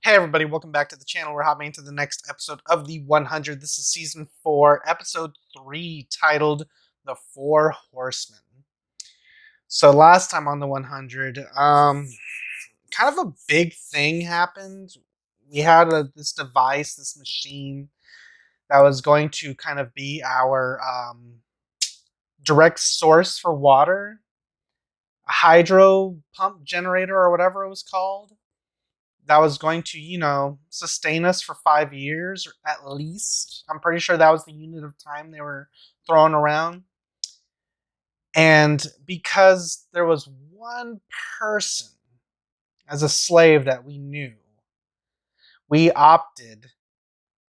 Hey everybody, welcome back to the channel. We're hopping into the next episode of the 100. This is season 4, episode 3, titled The Four Horsemen. So last time on the 100, kind of a big thing happened. We had this device, this machine that was going to kind of be our direct source for water, a hydro pump generator or whatever it was called that was going to, sustain us for 5 years or at least. I'm pretty sure that was the unit of time they were throwing around. And because there was one person as a slave that we knew, we opted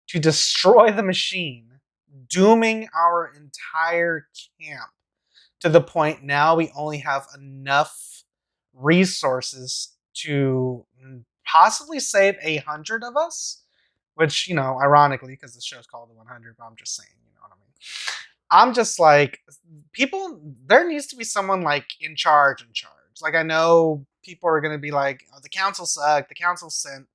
to destroy the machine, dooming our entire camp to the point now we only have enough resources to possibly save 100 of us, which, ironically, because the show's called the 100, but I'm just saying, you know what I mean? I'm just like, people, there needs to be someone like in charge. Like, I know people are going to be like, oh, the council sucked. The council sent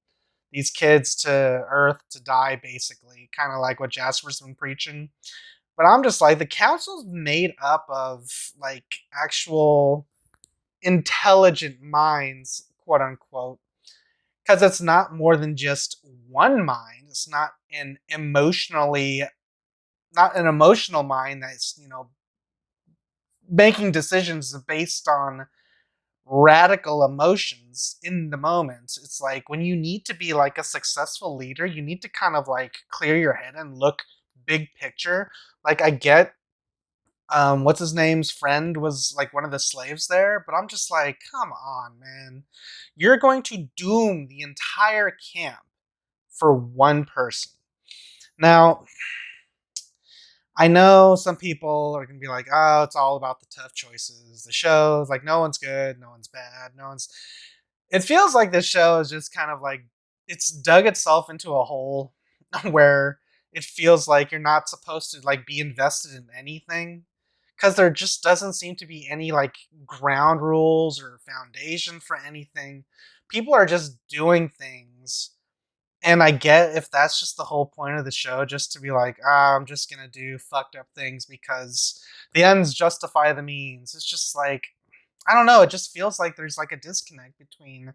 these kids to Earth to die, basically, kind of like what Jasper's been preaching. But I'm just like, the council's made up of like actual intelligent minds, quote unquote, because it's not more than just one mind. It's not an emotional mind that's, making decisions based on radical emotions in the moment. It's like when you need to be like a successful leader, you need to kind of like clear your head and look big picture. Like I get what's his name's friend was like one of the slaves there, but I'm just like, come on, man. You're going to doom the entire camp for one person. Now, I know some people are going to be like, oh, it's all about the tough choices. The show's like, no one's good, no one's bad, no one's. It feels like this show is just kind of like, it's dug itself into a hole where it feels like you're not supposed to like be invested in anything because there just doesn't seem to be any like ground rules or foundation for anything. People are just doing things, and I get if that's just the whole point of the show, just to be like, I'm just gonna do fucked up things because the ends justify the means. It's just like, I don't know. It just feels like there's like a disconnect between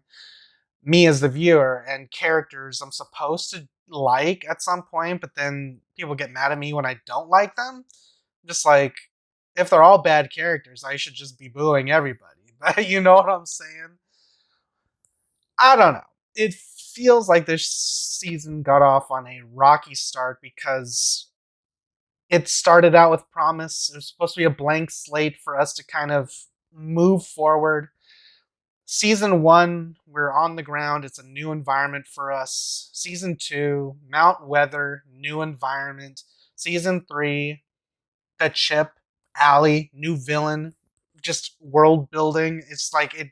me as the viewer and characters I'm supposed to like at some point, but then people get mad at me when I don't like them. Just like, if they're all bad characters, I should just be booing everybody. But you know what I'm saying? I don't know. It feels like this season got off on a rocky start because it started out with promise. It was supposed to be a blank slate for us to kind of move forward. Season 1, we're on the ground. It's a new environment for us. Season 2, Mount Weather, new environment. Season 3, the chip, Allie, new villain, just world building. It's like it.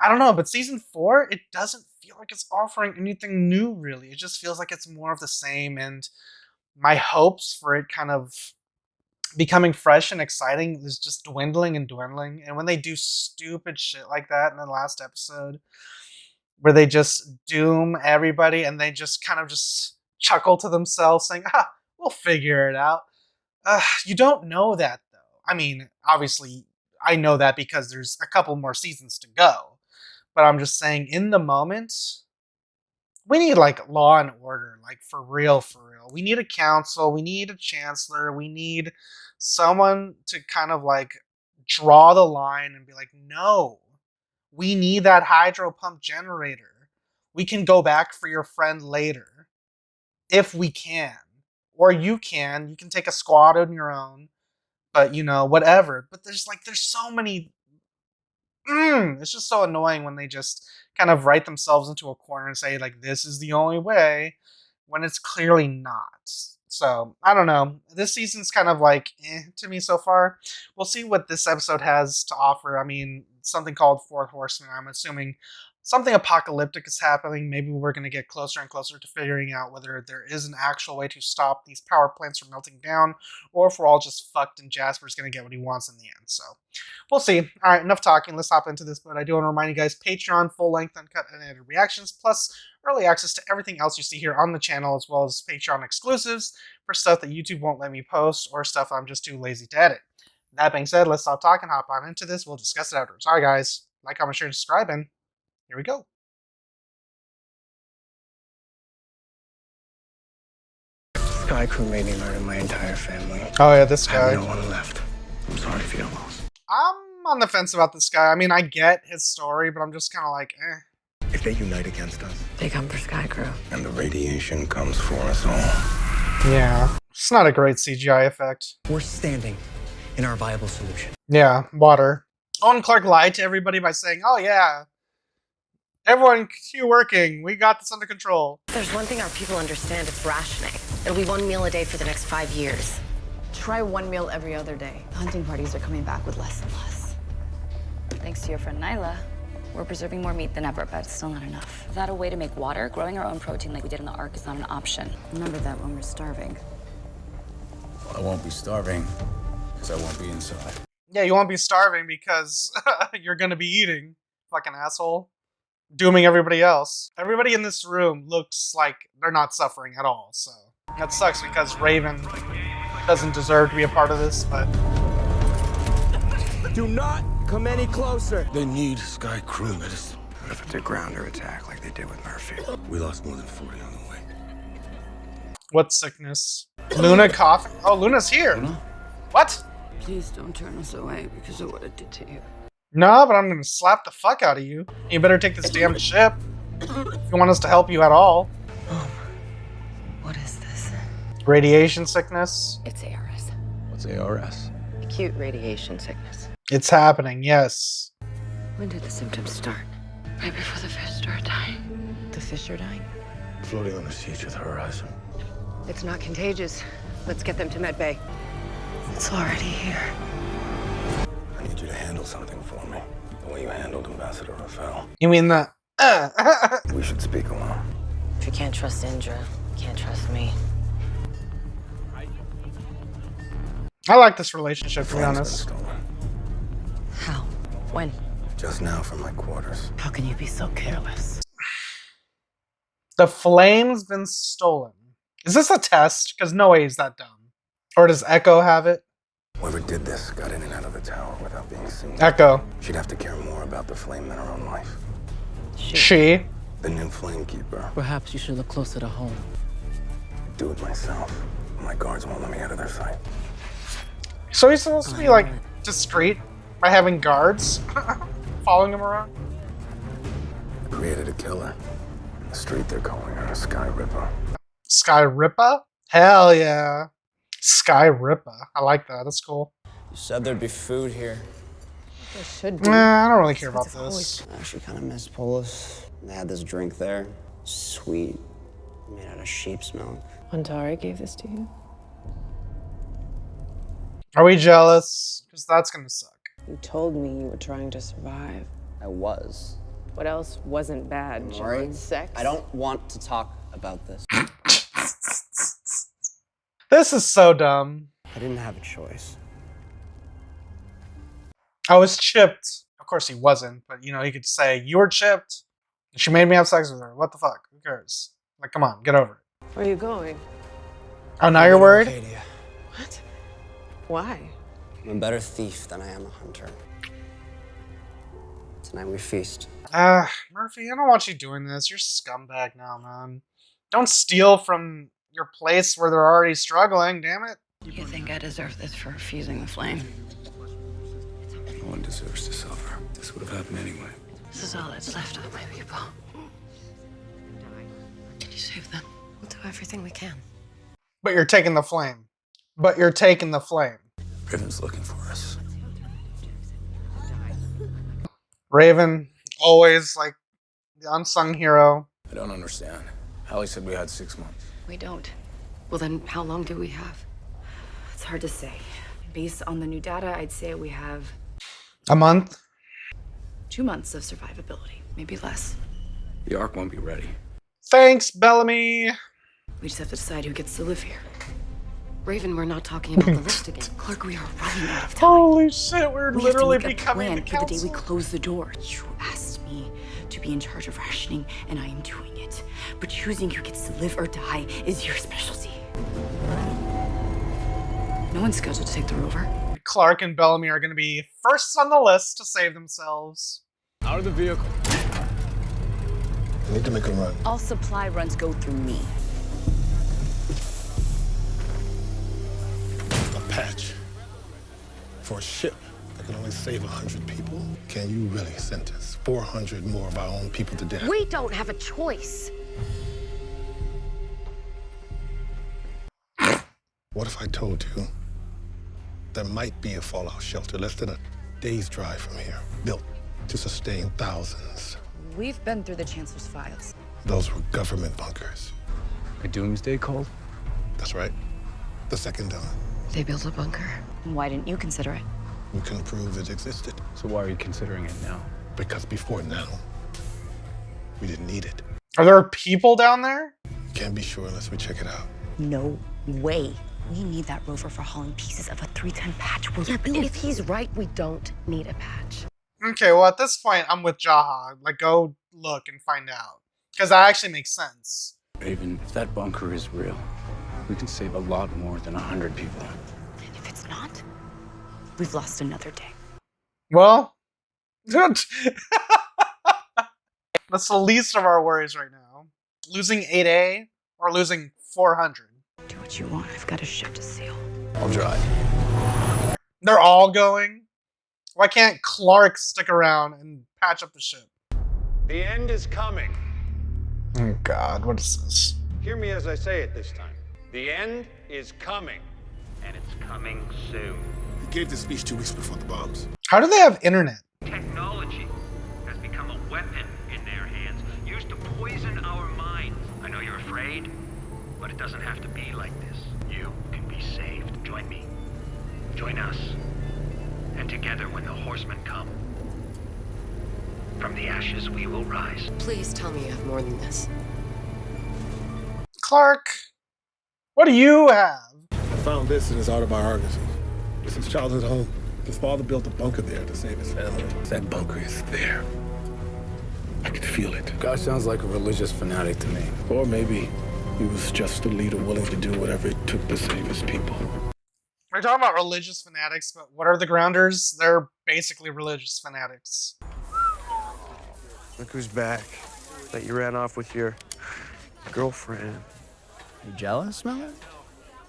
I don't know, but season 4, it doesn't feel like it's offering anything new. Really, it just feels like it's more of the same. And my hopes for it kind of becoming fresh and exciting is just dwindling and dwindling. And when they do stupid shit like that in the last episode, where they just doom everybody and they just kind of just chuckle to themselves, saying, "Ah, we'll figure it out." You don't know that though. I mean, obviously, I know that because there's a couple more seasons to go. But I'm just saying, in the moment, we need like law and order, like for real, for real. We need a council. We need a chancellor. We need someone to kind of like draw the line and be like, no, we need that hydro pump generator. We can go back for your friend later if we can. Or you can. You can take a squad on your own, but whatever. But there's so many. It's just so annoying when they just kind of write themselves into a corner and say like this is the only way, when it's clearly not. So I don't know. This season's kind of like to me so far. We'll see what this episode has to offer. I mean, something called Fourth Horseman. I'm assuming something apocalyptic is happening. Maybe we're going to get closer and closer to figuring out whether there is an actual way to stop these power plants from melting down, or if we're all just fucked and Jasper's going to get what he wants in the end. So we'll see. All right, enough talking. Let's hop into this. But I do want to remind you guys, Patreon, full-length, uncut, and edited reactions, plus early access to everything else you see here on the channel, as well as Patreon exclusives for stuff that YouTube won't let me post or stuff I'm just too lazy to edit. That being said, let's stop talking, hop on into this. We'll discuss it afterwards. All right, guys. Like, comment, share, and subscribe, and here we go. Sky Crew made me murder my entire family. Oh yeah, this guy. I have no one left. I'm sorry if you got lost. I'm on the fence about this guy. I mean, I get his story, but I'm just kind of like, eh. If they unite against us, they come for Sky Crew. And the radiation comes for us all. Yeah. It's not a great CGI effect. We're standing in our viable solution. Yeah, water. Owen Clark lied to everybody by saying, oh yeah, everyone keep working. We got this under control. If there's one thing our people understand, it's rationing. It'll be 1 meal a day for the next 5 years. Try 1 meal every other day. The hunting parties are coming back with less and less. Thanks to your friend Nyla, we're preserving more meat than ever, but it's still not enough. Without a way to make water, growing our own protein like we did in the Ark is not an option. Remember that when we're starving. Well, I won't be starving, because I won't be inside. Yeah, you won't be starving because you're gonna be eating. Fucking asshole. Dooming everybody else. Everybody in this room looks like they're not suffering at all, so. That sucks because Raven doesn't deserve to be a part of this, but. Do not come any closer. They need Sky Crew medicine. What if it's a grounder attack like they did with Murphy? We lost more than 40 on the way. What sickness? Luna coughing? Oh, Luna's here. Luna? What? Please don't turn us away because of what it did to you. No, but I'm gonna slap the fuck out of you. You better take this damn ship if you want us to help you at all. What is this? Radiation sickness. It's ARS. What's ARS? Acute radiation sickness. It's happening, yes. When did the symptoms start? Right before the fish started dying. The fish are dying? Floating on the siege of the horizon. It's not contagious. Let's get them to Med Bay. It's already here. I need you to handle something for me. The way you handled Ambassador Rafael. You mean the We should speak alone. If you can't trust Indra, you can't trust me. I like this relationship, to be Phone's been honest. stolen. How? When? Just now from my quarters. How can you be so careless? The flame's been stolen. Is this a test? Because no way is that dumb. Or does Echo have it? Whoever did this got in and out of the tower without being seen. Echo. She'd have to care more about the flame than her own life. She. The new flamekeeper. Perhaps you should look closer to home. Do it myself. My guards won't let me out of their sight. So he's supposed to be like discreet by having guards following him around? I created a killer. In the street they're calling her a Sky Ripper. Sky Ripper? Hell yeah. Sky Ripper. I like that. That's cool. You said there'd be food here. There should be. Nah, I don't really care about this. I actually kind of miss Polis. They had this drink there. Sweet. Made out of sheep's milk. Antari gave this to you? Are we jealous? Because that's gonna suck. You told me you were trying to survive. I was. What else wasn't bad, Maury, John? Sex? I don't want to talk about this. This is so dumb. I didn't have a choice. I was chipped. Of course he wasn't, but you know, he could say, you were chipped. She made me have sex with her. What the fuck? Who cares? Like, come on, get over it. Where are you going? Oh, now you're worried? Arcadia. What? Why? I'm a better thief than I am a hunter. Tonight we feast. Murphy, I don't want you doing this. You're a scumbag now, man. Don't steal from your place where they're already struggling, damn it. You think I deserve this for refusing the flame? No one deserves to suffer. This would have happened anyway. This is all that's left of my people. Can you save them? We'll do everything we can. But you're taking the flame. But you're taking the flame. Raven's looking for us. Raven, always like the unsung hero. I don't understand. Hallie said we had 6 months. We don't. Well, then how long do we have? It's hard to say. Based on the new data, I'd say we have A month? 2 months of survivability, maybe less. The Ark won't be ready. Thanks, Bellamy. We just have to decide who gets to live here. Raven, we're not talking about the list again. Clark, we are running out of time. Holy shit, we're We literally have to make a becoming plan the for the day we council. close the door. You asked me to be in charge of rationing, and I am doing it. But choosing who gets to live or die is your specialty. No one's scheduled to take the rover. Clark and Bellamy are going to be first on the list to save themselves. Out of the vehicle. I need to make a run. All supply runs go through me. A patch for a ship that can only save 100 people. Can you really sentence 400 more of our own people to death? We don't have a choice. What if I told you there might be a fallout shelter less than a day's drive from here, built to sustain thousands? We've been through the Chancellor's files. Those were government bunkers. A doomsday cult? That's right. The second done. They built a bunker. Why didn't you consider it? We can prove it existed. So why are you considering it now? Because before now, we didn't need it. Are there people down there? Can't be sure unless we check it out. No way. We need that rover for hauling pieces of a 310 patch. Yeah, but if he's right, we don't need a patch. Okay, well, at this point, I'm with Jaha. Like, go look and find out. Because that actually makes sense. Raven, if that bunker is real, we can save a lot more than 100 people. And if it's not, we've lost another day. Well, that's the least of our worries right now. Losing 8A or losing 400. Do what you want. I've got a ship to sail. I'll drive. They're all going? Why can't Clark stick around and patch up the ship? The end is coming. Oh God, what is this? Hear me as I say it this time. The end is coming. And it's coming soon. He gave this speech 2 weeks before the bombs. How do they have internet? Technology has become a weapon in their hands, used to poison our minds. I know you're afraid, but it doesn't have to be like this. You can be saved. Join me. Join us. And together, when the Horsemen come, from the ashes we will rise. Please tell me you have more than this. Clark, what do you have? I found this in his autobiography. It's his childhood home. His father built a bunker there to save his family. That bunker is there. I can feel it. God sounds like a religious fanatic to me. Or maybe he was just a leader willing to do whatever it took to save his people. We're talking about religious fanatics, but what are the Grounders? They're basically religious fanatics. Look who's back. That you ran off with your girlfriend. You jealous, Miller?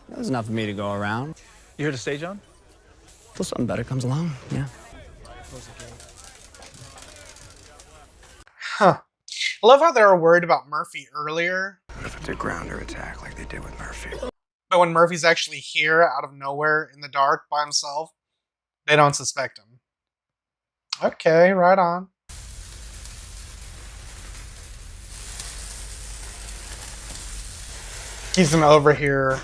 There's enough for me to go around. You here to stay, John? Till something better comes along, yeah. Huh. I love how they were worried about Murphy earlier, If it's a grounder attack like they did with Murphy. but when Murphy's actually here out of nowhere in the dark by himself, they don't suspect him. Okay, right on. He's gonna overhear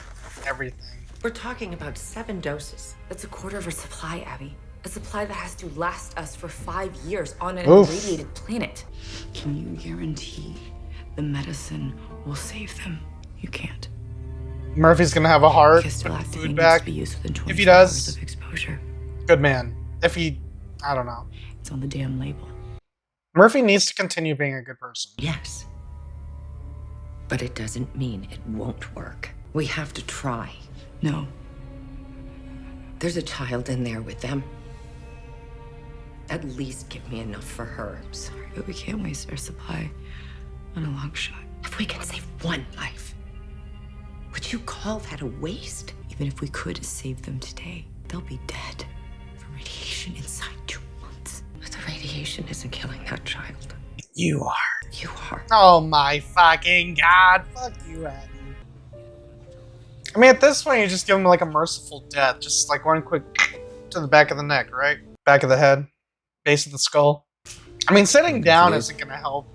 everything. We're talking about 7 doses. That's a quarter of our supply, Abby. A supply that has to last us for 5 years on an Oof. irradiated planet. Can you guarantee the medicine will save them? You can't. Murphy's gonna have a heart, Because still put active food needs back. to be used within 24 If he does, hours of exposure. good man. If he, I don't know. It's on the damn label. Murphy needs to continue being a good person. Yes. But it doesn't mean it won't work. We have to try. No. There's a child in there with them. At least give me enough for her. Sorry, but we can't waste our supply on a long shot. If we can save one life, would you call that a waste? Even if we could save them today, they'll be dead from radiation inside 2 months. But the radiation isn't killing that child. You are. You are. Oh my fucking God. Fuck you, Abby. I mean, at this point, you just give him like a merciful death. Just like one quick to the back of the neck, right? Back of the head. Base of the skull. I mean, sitting down isn't gonna help.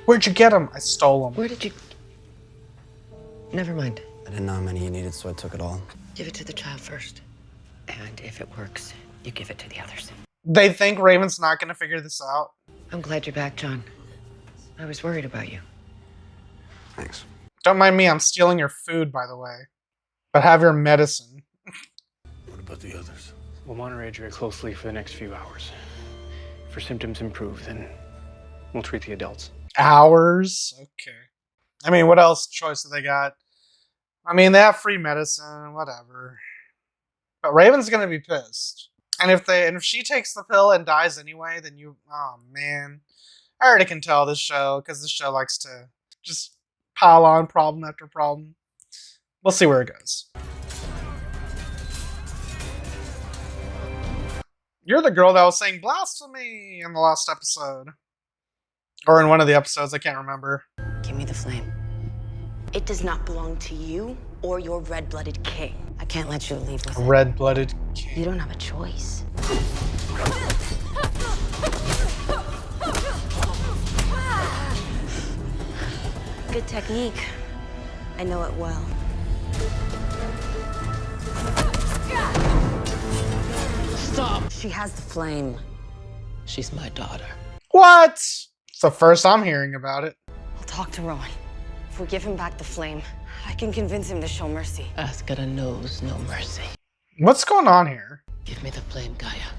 Where'd you get him? I stole him. Where did you... Never mind. I didn't know how many you needed, so I took it all. Give it to the child first. And if it works, you give it to the others. They think Raven's not gonna figure this out. I'm glad you're back, John. I was worried about you. Thanks. Don't mind me, I'm stealing your food, by the way. But have your medicine. What about the others? We'll monitor age very closely for the next few hours. If her symptoms improve, then we'll treat the adults. Hours? Okay. I mean, what else choice do they got? I mean, they have free medicine, whatever. But Raven's gonna be pissed. And if she takes the pill and dies anyway, then oh man. I already can tell this show, because this show likes to just pile on problem after problem. We'll see where it goes. You're the girl that was saying blasphemy in the last episode. Or in one of the episodes, I can't remember. Give me the flame. It does not belong to you or your red-blooded king. I can't let you leave with it. Red-blooded king. You don't have a choice. Good technique. I know it well. Stop! She has the flame. She's my daughter. What? It's the first I'm hearing about it. I'll talk to Rowan. If we give him back the flame, I can convince him to show mercy. Asuka knows no mercy. What's going on here? Give me the flame, Gaia.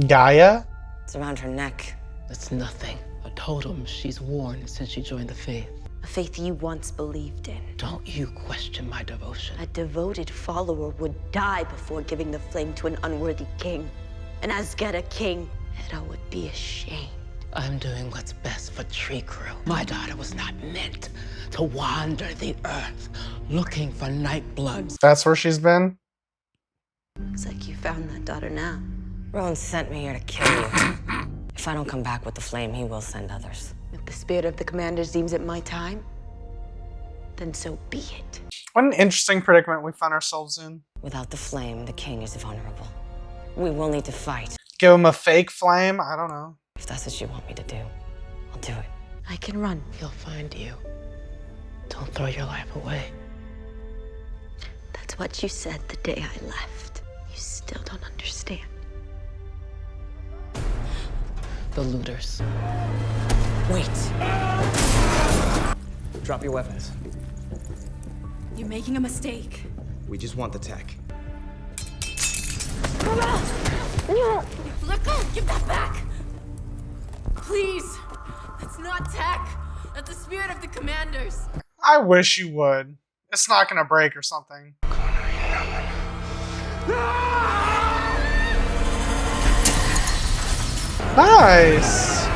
Gaia? It's around her neck. That's nothing. A totem she's worn since she joined the faith. A faith you once believed in. Don't you question my devotion. A devoted follower would die before giving the flame to an unworthy king. And as get a king, Hera would be ashamed. I'm doing what's best for Tree Crew. My daughter was not meant to wander the earth looking for night bloods. That's where she's been? Looks like you found that daughter now. Rowan sent me here to kill you. If I don't come back with the flame, he will send others. If the spirit of the commanders deems it my time, then so be it. What an interesting predicament we find ourselves in. Without the flame, the king is vulnerable. We will need to fight. Give him a fake flame? I don't know. If that's what you want me to do, I'll do it. I can run. He'll find you. Don't throw your life away. That's what you said the day I left. You still don't understand. The looters. Wait. Drop your weapons. You're making a mistake. We just want the tech. Let go! Give that back! Please! That's not tech! That's the spirit of the commanders! I wish you would. It's not gonna break or something. Nice!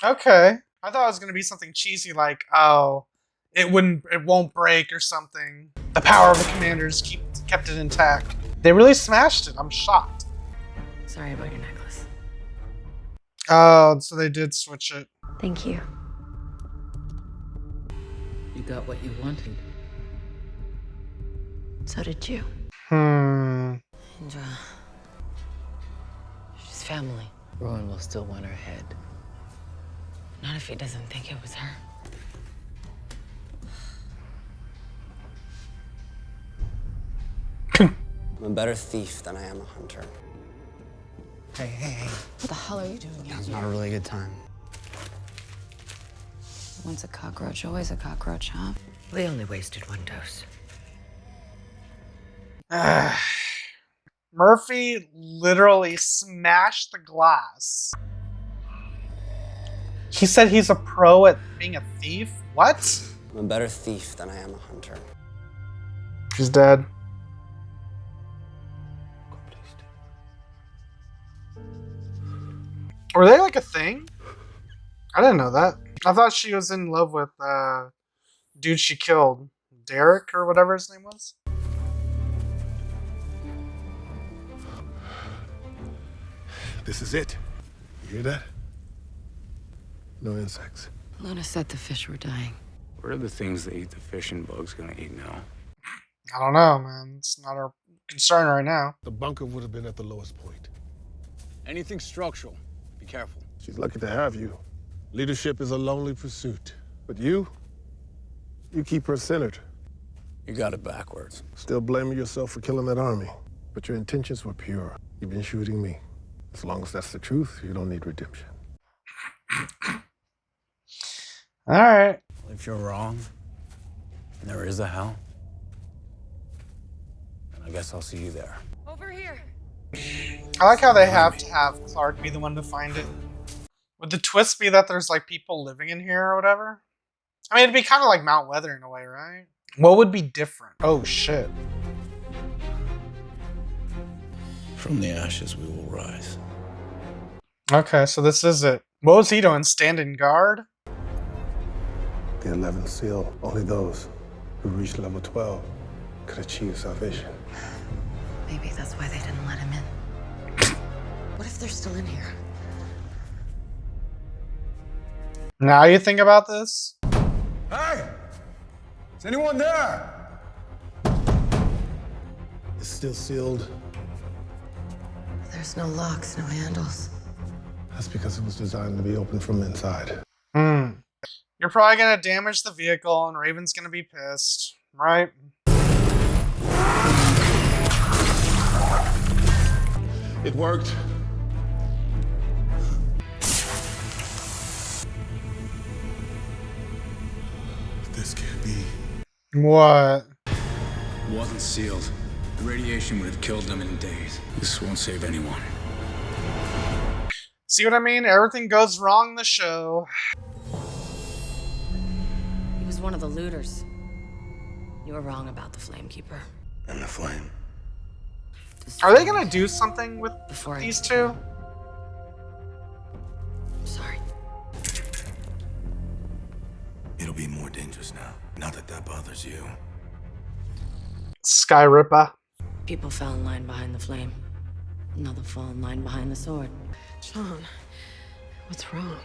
Okay. I thought it was gonna be something cheesy like, oh, it won't break or something. The power of the commanders kept it intact. They really smashed it. I'm shocked. Sorry about your necklace. Oh, so they did switch it. Thank you. You got what you wanted. So did you. Indra. She's family. Rowan will still want her head. Not if he doesn't think it was her. I'm a better thief than I am a hunter. Hey. What the hell are you doing here? It's not a really good time. Once a cockroach, always a cockroach, huh? We only wasted one dose. Murphy literally smashed the glass. He said he's a pro at being a thief? What? I'm a better thief than I am a hunter. She's dead. Were they like a thing? I didn't know that. I thought she was in love with dude she killed. Derek or whatever his name was. This is it. You hear that? No insects. Luna said the fish were dying. What are the things that eat the fish and bugs gonna eat now? I don't know, man. It's not our concern right now. The bunker would have been at the lowest point. Anything structural. Be careful. She's lucky to have you. Leadership is a lonely pursuit. But you keep her centered. You got it backwards. Still blaming yourself for killing that army. But your intentions were pure. You've been shooting me. As long as that's the truth, you don't need redemption. All right. If you're wrong, and there is a hell, then I guess I'll see you there. Over here. I like how they have to have Clark be the one to find it. Would the twist be that there's like people living in here or whatever? I mean, it'd be kind of like Mount Weather in a way, right? What would be different? Oh shit. From the ashes we will rise. Okay, so this is it. What was he doing? Standing guard? The 11th seal, only those who reach level 12 could achieve salvation. Maybe that's why they didn't let him in. What if they're still in here? Now you think about this? Hey! Is anyone there? It's still sealed. There's no locks, no handles. That's because it was designed to be opened from inside. You're probably gonna damage the vehicle and Raven's gonna be pissed, right? It worked. This can't be. What? It wasn't sealed. The radiation would have killed them in days. This won't save anyone. See what I mean? Everything goes wrong in the show. He was one of the looters. You were wrong about the Flamekeeper. And the flame. Are they gonna do something with Before these two? Sorry. It'll be more dangerous now. Not that that bothers you. Sky Ripper. People fell in line behind the flame. Another fall in line behind the sword. Sean, what's wrong?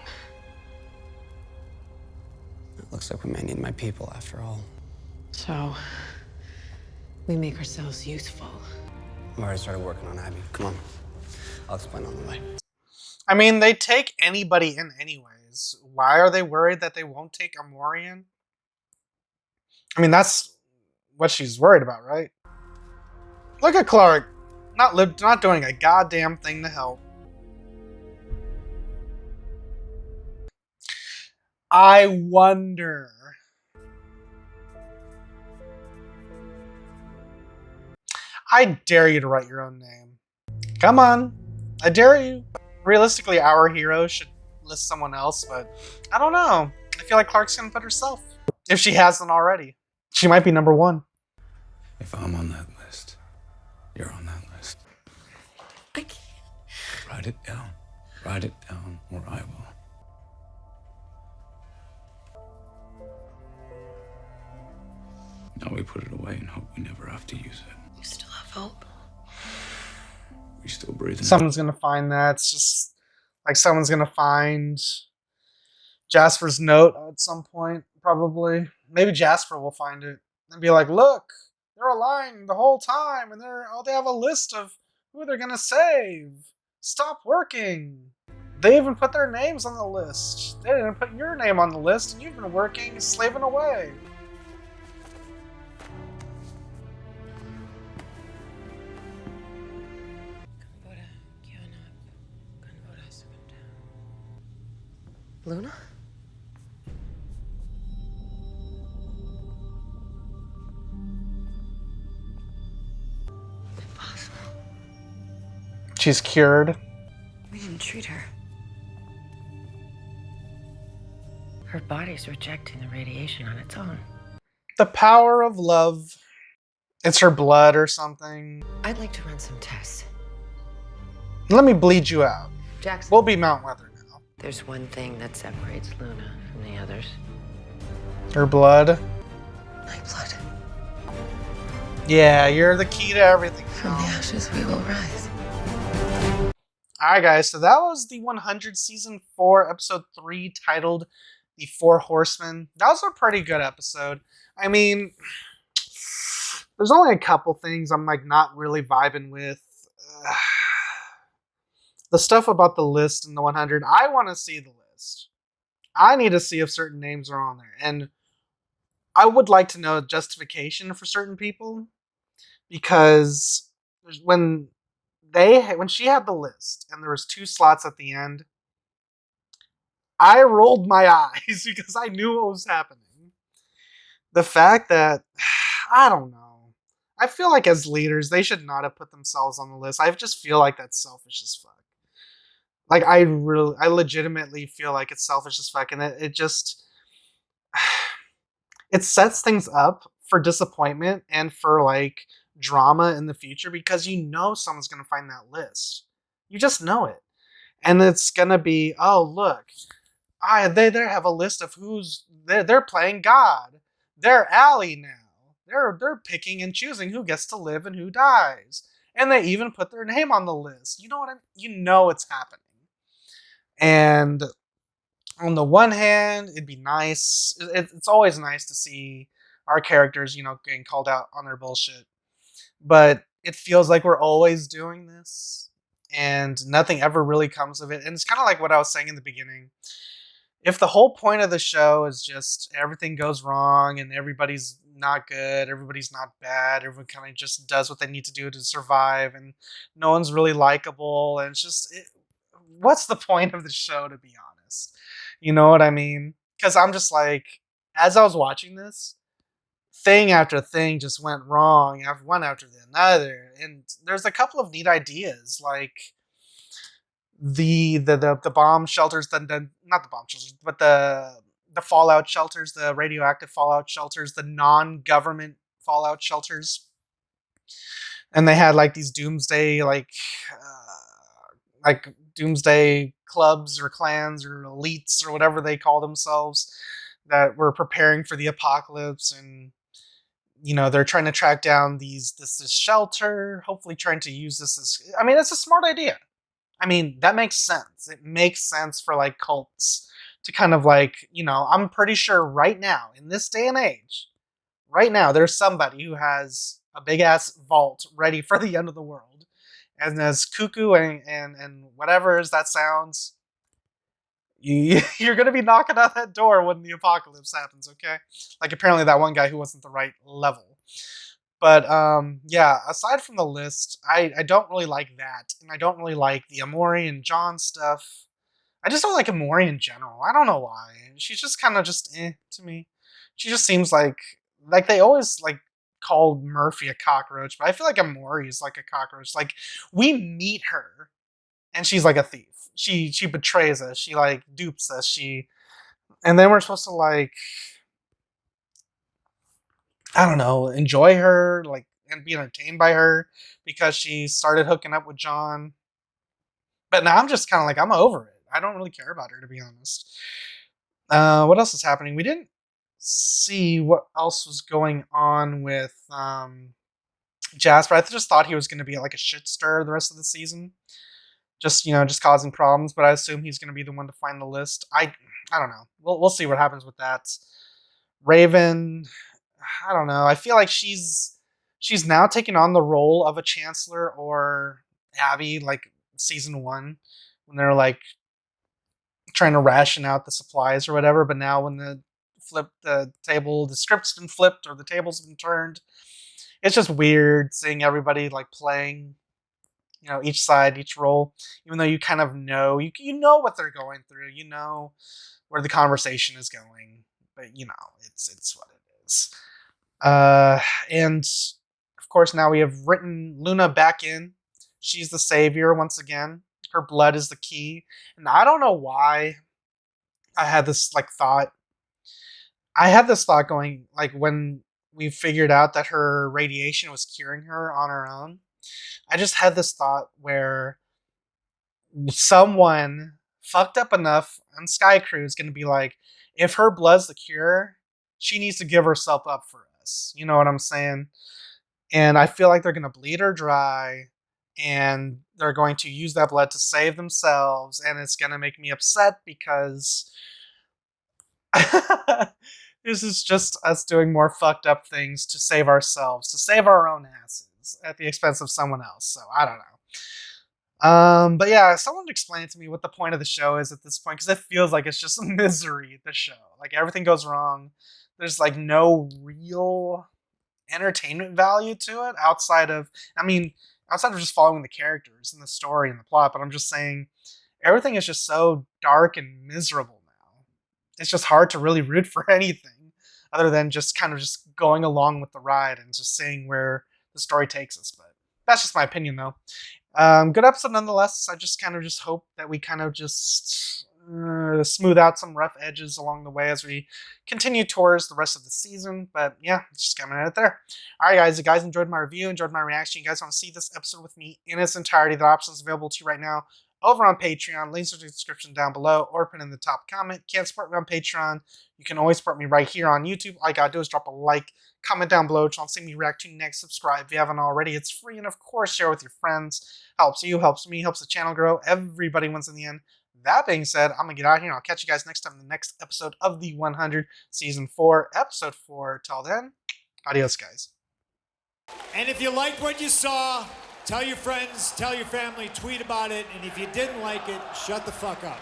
It looks like we may need my people after all. So, we make ourselves useful. I've already started working on Abby. Come on. I'll explain on the way. I mean, they take anybody in anyways. Why are they worried that they won't take Amori in? I mean, that's what she's worried about, right? Look at Clark. Not doing a goddamn thing to help. I wonder. I dare you to write your own name. Come on. I dare you. Realistically, our hero should list someone else, but I don't know. I feel like Clark's gonna put herself. If she hasn't already. She might be number one. If I'm on that list, you're on that list. I can't. Write it down. Write it down, or I will. Now we put it away and hope we never have to use it. You still have hope? We still breathing. Someone's gonna find that. It's just like someone's gonna find Jasper's note at some point, probably. Maybe Jasper will find it and be like, look, they're lying the whole time and they have a list of who they're gonna save. Stop working. They even put their names on the list. They didn't put your name on the list and you've been working, slaving away. Luna? Impossible. She's cured. We didn't treat her. Her body's rejecting the radiation on its own. The power of love. It's her blood or something. I'd like to run some tests. Let me bleed you out. Jackson. We'll be Mount Weather now. There's one thing that separates Luna from the others. Her blood. My blood. Yeah, you're the key to everything. From the ashes we will rise. Alright guys, so that was the 100 Season 4, Episode 3, titled The Four Horsemen. That was a pretty good episode. I mean, there's only a couple things I'm like not really vibing with. The stuff about the list and the 100, I want to see the list. I need to see if certain names are on there. And I would like to know justification for certain people. Because when when she had the list and there was 2 slots at the end, I rolled my eyes because I knew what was happening. The fact that I don't know. I feel like as leaders, they should not have put themselves on the list. I just feel like that's selfish as fuck. Like I legitimately feel like it's selfish as fuck, and it just it sets things up for disappointment and for like drama in the future because you know someone's gonna find that list. You just know it, and it's gonna be, oh look, they have a list of who's they're playing God. They're Allie now. They're picking and choosing who gets to live and who dies, and they even put their name on the list. You know what you know it's happening. And on the one hand, it'd be nice. It's always nice to see our characters, getting called out on their bullshit. But it feels like we're always doing this, and nothing ever really comes of it. And it's kind of like what I was saying in the beginning. If the whole point of the show is just everything goes wrong and everybody's not good, everybody's not bad, everyone kind of just does what they need to do to survive, and no one's really likable, and it's just what's the point of the show, to be honest? You know what I mean? Because I'm just like, as I was watching this, thing after thing just went wrong, after one after the another, and there's a couple of neat ideas, like the bomb shelters, the not the bomb shelters, but the fallout shelters, the radioactive fallout shelters, the non-government fallout shelters, and they had like these doomsday like doomsday clubs or clans or elites or whatever they call themselves that were preparing for the apocalypse, and they're trying to track down this shelter, hopefully trying to use this as, I mean, it's a smart idea. I mean, that makes sense. It makes sense for like cults to kind of like, I'm pretty sure right now in this day and age, right now there's somebody who has a big ass vault ready for the end of the world. And as cuckoo and whatever as that sounds, you're gonna be knocking on that door when the apocalypse happens, okay? Like apparently that one guy who wasn't the right level. But yeah, aside from the list, I don't really like that. And I don't really like the Amori and John stuff. I just don't like Amori in general. I don't know why. She's just kind of just to me. She just seems like they always like called Murphy a cockroach, but I feel like Amori is like a cockroach. Like we meet her and she's like a thief. She betrays us. She like dupes us. And then we're supposed to like, I don't know, enjoy her, like, and be entertained by her because she started hooking up with John. But now I'm just kind of like, I'm over it. I don't really care about her, to be honest. What else is happening? We didn't see what else was going on with Jasper. I just thought he was going to be like a shit stir the rest of the season. Just causing problems. But I assume he's going to be the one to find the list. I don't know. We'll see what happens with that. Raven, I don't know. I feel like she's now taking on the role of a chancellor or Abby, like season 1, when they're like trying to ration out the supplies or whatever. But now when the script's been flipped or the table's been turned, it's just weird seeing everybody like playing, each side, each role, even though you kind of know you know what they're going through, you know where the conversation is going, but it's what it is. And of course now we have written Luna back in. She's the savior once again. Her blood is the key. And I don't know why I had this thought. I had this thought going, like, when we figured out that her radiation was curing her on her own. I just had this thought where someone fucked up enough on Sky Crew is going to be like, if her blood's the cure, she needs to give herself up for us. You know what I'm saying? And I feel like they're going to bleed her dry, and they're going to use that blood to save themselves, and it's going to make me upset because this is just us doing more fucked up things to save ourselves, to save our own asses at the expense of someone else. So I don't know. But yeah, someone explain it to me what the point of the show is at this point, because it feels like it's just misery, the show. Like everything goes wrong. There's like no real entertainment value to it outside of, I mean, outside of just following the characters and the story and the plot, but I'm just saying everything is just so dark and miserable now. It's just hard to really root for anything other than just kind of just going along with the ride and just seeing where the story takes us. But that's just my opinion, though. Good episode nonetheless. I just kind of just hope that we kind of just smooth out some rough edges along the way as we continue towards the rest of the season. But yeah, just coming at it there. All right, guys. If you guys enjoyed my review, enjoyed my reaction, you guys want to see this episode with me in its entirety, the options available to you right now over on Patreon. Links in the description down below or pin in the top comment. Can't support me on Patreon. You can always support me right here on YouTube. All you gotta do is drop a like, comment down below, which I'll see me react to next. Subscribe if you haven't already. It's free, and of course, share with your friends. Helps you, helps me, helps the channel grow. Everybody wins in the end. That being said, I'm gonna get out of here, and I'll catch you guys next time in the next episode of the 100 Season 4, Episode 4. Till then, adios, guys. And if you liked what you saw, tell your friends, tell your family, tweet about it, and if you didn't like it, shut the fuck up.